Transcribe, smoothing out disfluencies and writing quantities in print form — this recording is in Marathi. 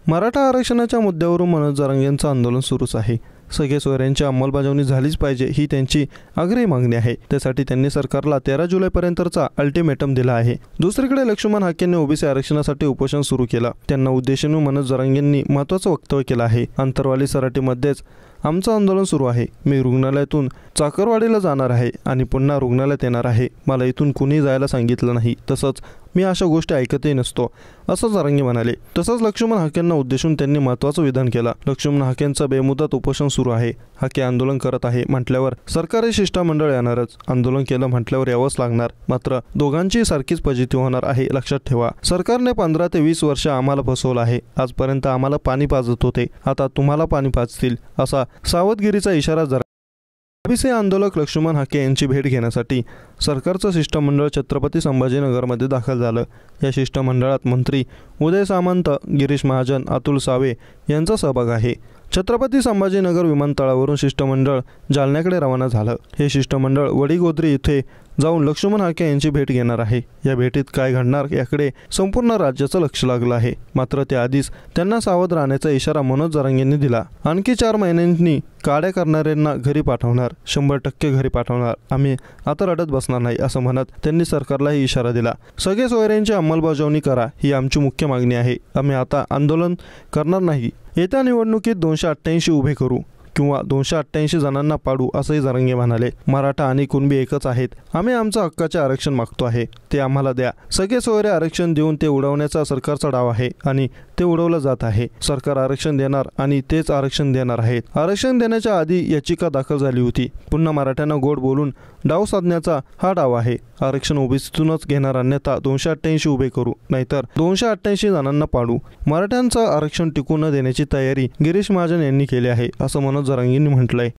मराठा आरक्षणाच्या मुद्द्यावरून मनोज जरांगेंचं आंदोलन सुरूच आहे। सगळे सोयऱ्यांची अंमलबजावणी झालीच पाहिजे ही त्यांची आग्रही मागणी आहे। त्यासाठी त्यांनी सरकारला 13 जुलैपर्यंतचा अल्टिमेटम दिला आहे। दुसरीकडे लक्ष्मण हाकेंनी ओबीसी आरक्षणासाठी उपोषण सुरू केलं। त्यांना उद्देशून मनोज जरांगेंनी महत्त्वाचं वक्तव्य केलं आहे। अंतरवाली सराटीमध्येच आमचं आंदोलन सुरू आहे। मी रुग्णालयातून चाकरवाडीला जाणार आहे आणि पुन्हा रुग्णालयात येणार आहे। मला इथून कुणी जायला सांगितलं नाही, तसंच मी अशा गोष्टी ऐकतही नसतो, असं जरांगे म्हणाले। तसंच लक्ष्मण हाकेंना उद्देशून त्यांनी महत्त्वाचं विधान केलं। लक्ष्मण हाकेंचं बेमुदत उपोषण सुरू आहे। हाके आंदोलन करत आहे म्हटल्यावर सरकारी शिष्टमंडळ येणारच, आंदोलन केलं म्हटल्यावर यावंच लागणार। मात्र दोघांची सारखीच फजिती होणार आहे, लक्षात ठेवा। सरकारने 15 ते 20 वर्ष आम्हाला फसवलं आहे। आजपर्यंत आम्हाला पाणी पाजत होते, आता तुम्हाला पाणी पाजतील, असा सावधगिरीचा इशारा ओबीसी आंदोलक लक्ष्मण हाके यांची भेट घेण्यासाठी सरकारचं शिष्टमंडळ छत्रपती संभाजीनगरमध्ये दाखल झालं। या शिष्टमंडळात मंत्री उदय सामंत, गिरीश महाजन, अतुल सावे यांचा सहभाग आहे। छत्रपती संभाजीनगर विमानतळावरून शिष्टमंडळ जालन्याकडे रवाना झालं। हे शिष्टमंडळ वडीगोद्री इथे जाऊन लक्ष्मण हाके यांची भेट घेणार आहे। या भेटीत काय घडणार याकडे संपूर्ण राज्याचं लक्ष लागलं आहे। मात्र त्याआधीच त्यांना सावध राहण्याचा इशारा मनोज जरांगेंनी दिला। आणखी 4 महिन्यांनी काड्या करणाऱ्यांना घरी पाठवणार, 100% घरी पाठवणार, आम्ही आता रडत बसणार नाही, असं म्हणत त्यांनी सरकारलाही इशारा दिला। सगळे सोयऱ्यांची अंमलबजावणी करा ही आमची मुख्य मागणी आहे। आम्ही आता आंदोलन करणार नाही। येत्या निवडणुकीत 288 उभे करू किंवा 288 जणांना पाडू, असंही जरांगे म्हणाले। मराठा आणि कुणबी एकच आहेत। आम्ही आमचं हक्काचे आरक्षण मागतो आहे, ते आम्हाला द्या। सगळे सोयरे आरक्षण देऊन ते उडवण्याचा सरकारचा डाव आहे आणि ते उडवलं जात आहे। सरकार आरक्षण देणार आणि तेच आरक्षण देणार आहेत। आरक्षण देण्याच्या आधी याचिका दाखल झाली होती। पुन्हा मराठ्यांना गोड बोलून डाव साधण्याचा हा डाव आहे। आरक्षण ओबीसीतूनच घेणार, अन्यथा 288 उभे करू, नाहीतर 288 जणांना पाडू। मराठ्यांचं आरक्षण टिकू न देण्याची तयारी गिरीश महाजन यांनी केली आहे, असं मनोज जरांगेंनी म्हटलंय।